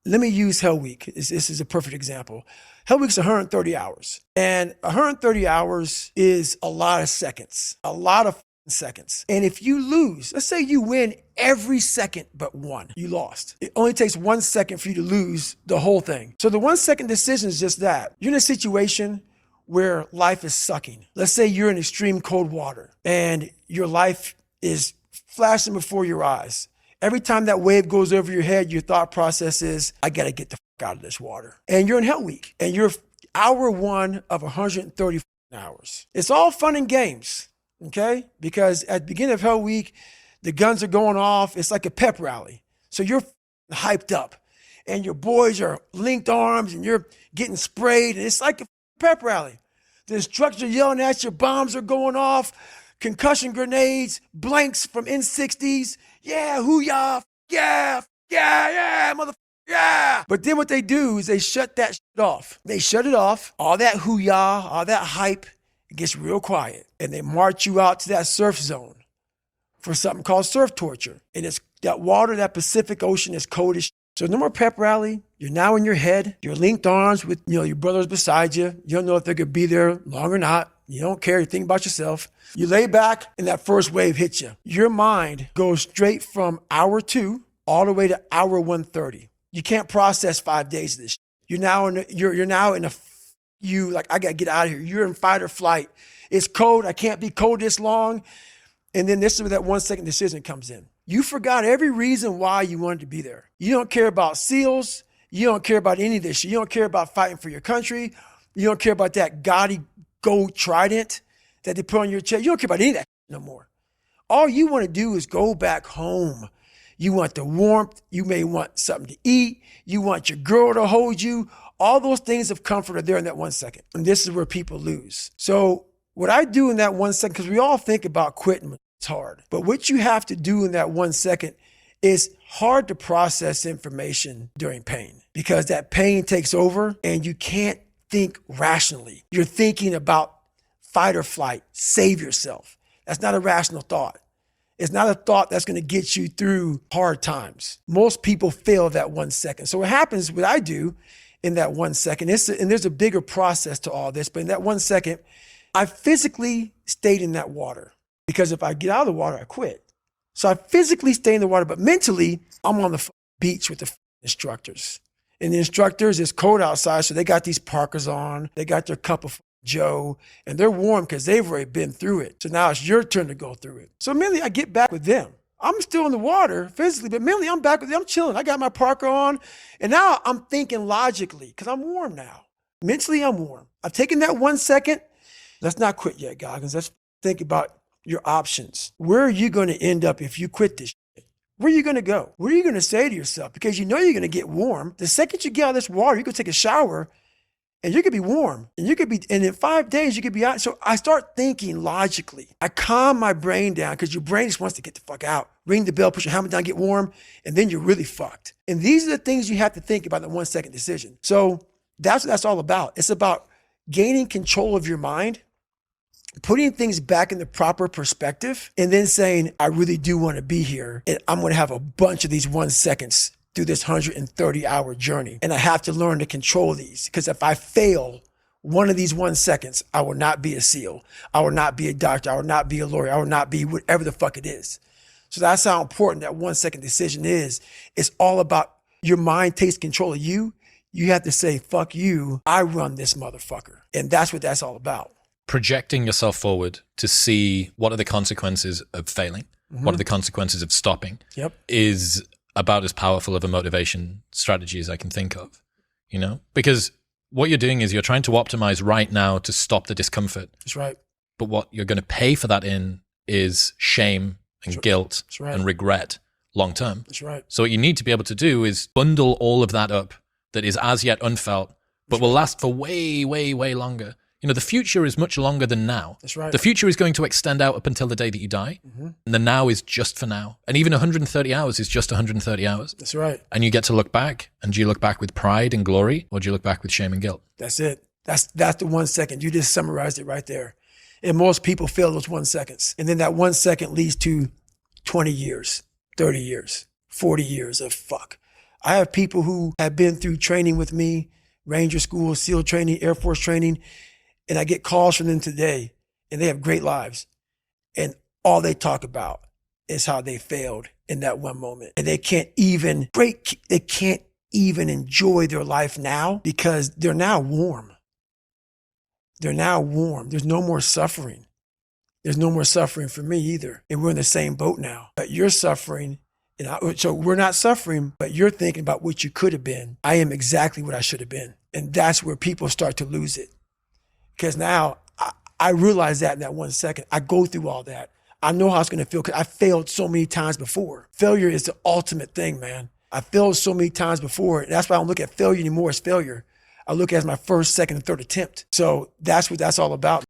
let me use Hell Week. This is a perfect example. Hell Week's 130 hours. And 130 hours is a lot of seconds, a lot of seconds. And if you lose, let's say you win every second but one, you lost. It only takes 1 second for you to lose the whole thing. So the 1 second decision is just that. You're in a situation where life is sucking. Let's say you're in extreme cold water and your life is flashing before your eyes. Every time that wave goes over your head, your thought process is, I gotta get the fuck out of this water. And you're in Hell Week and you're hour one of 130 hours. It's all fun and games, okay? Because at the beginning of Hell Week, the guns are going off. It's like a pep rally. So you're hyped up and your boys are linked arms and you're getting sprayed. And it's like a pep rally. The instructors are yelling at you, bombs are going off, concussion grenades, blanks from N60s. Yeah, hoo-yah, yeah, motherfucker, yeah. But then what they do is they shut that shit off. They shut it off. All that hoo-yah, all that hype, it gets real quiet. And they march you out to that surf zone for something called surf torture. And it's that water, that Pacific Ocean is cold as shit. So no more pep rally. You're now in your head. You're linked arms with your brothers beside you. You don't know if they're going to be there long or not. You don't care. You think about yourself. You lay back and that first wave hits you. Your mind goes straight from hour 2 all the way to hour 130. You can't process 5 days of this. You're now in I got to get out of here. You're in fight or flight. It's cold. I can't be cold this long. And then this is where that 1 second decision comes in. You forgot every reason why you wanted to be there. You don't care about SEALs. You don't care about any of this shit. You don't care about fighting for your country. You don't care about that gaudy gold trident that they put on your chest. You don't care about any of that no more. All you want to do is go back home. You want the warmth. You may want something to eat. You want your girl to hold you. All those things of comfort are there in that 1 second. And this is where people lose. So what I do in that 1 second, because we all think about quitting, it's hard. But what you have to do in that 1 second is hard to process information during pain because that pain takes over and you can't think rationally. You're thinking about fight or flight, save yourself. That's not a rational thought. It's not a thought that's going to get you through hard times. Most people fail that 1 second. So what happens, what I do in that 1 second, and there's a bigger process to all this, but in that 1 second, I physically stayed in that water because if I get out of the water, I quit. So I physically stay in the water, but mentally, I'm on the beach with the instructors. And the instructors, it's cold outside, so they got these parkas on. They got their cup of Joe, and they're warm because they've already been through it. So now it's your turn to go through it. So mentally, I get back with them. I'm still in the water physically, but mentally, I'm back with them. I'm chilling. I got my parka on, and now I'm thinking logically because I'm warm now. Mentally, I'm warm. I've taken that 1 second. Let's not quit yet, Goggins. Let's think about your options. Where are you going to end up if you quit this shit? Where are you going to go? What are you going to say to yourself? Because you know you're going to get warm. The second you get out of this water, you could take a shower and you could be warm and and in 5 days you could be out. So I start thinking logically. I calm my brain down because your brain just wants to get the fuck out. Ring the bell, put your helmet down, get warm, and then you're really fucked. And these are the things you have to think about in the 1 second decision. So that's what that's all about. It's about gaining control of your mind, putting things back in the proper perspective, and then saying, I really do want to be here. And I'm going to have a bunch of these 1 seconds through this 130-hour journey. And I have to learn to control these because if I fail one of these 1 seconds, I will not be a SEAL. I will not be a doctor. I will not be a lawyer. I will not be whatever the fuck it is. So that's how important that 1 second decision is. It's all about your mind takes control of you. You have to say, fuck you. I run this motherfucker. And that's what that's all about. Projecting yourself forward to see what are the consequences of failing, what are the consequences of stopping, is about as powerful of a motivation strategy as I can think of, because what you're doing is you're trying to optimize right now to stop the discomfort. That's right. But what you're going to pay for that in is shame and guilt and regret long term. That's right. So what you need to be able to do is bundle all of that up that is as yet unfelt, but will last for way, way, way longer. The future is much longer than now. That's right. The future is going to extend out up until the day that you die. And the now is just for now. And even 130 hours is just 130 hours. That's right. And you get to look back. And do you look back with pride and glory, or do you look back with shame and guilt? That's it. That's the 1 second. You just summarized it right there. And most people fail those 1 seconds. And then that 1 second leads to 20 years, 30 years, 40 years of fuck. I have people who have been through training with me, Ranger School, SEAL training, Air Force training, and I get calls from them today, and they have great lives. And all they talk about is how they failed in that one moment. And they can't even enjoy their life now because they're now warm. They're now warm. There's no more suffering. There's no more suffering for me either. And we're in the same boat now. But you're suffering. So we're not suffering, but you're thinking about what you could have been. I am exactly what I should have been. And that's where people start to lose it. Because now I realize that in that 1 second. I go through all that. I know how it's going to feel because I failed so many times before. Failure is the ultimate thing, man. I failed so many times before. And that's why I don't look at failure anymore as failure. I look at it as my first, second, and third attempt. So that's what that's all about.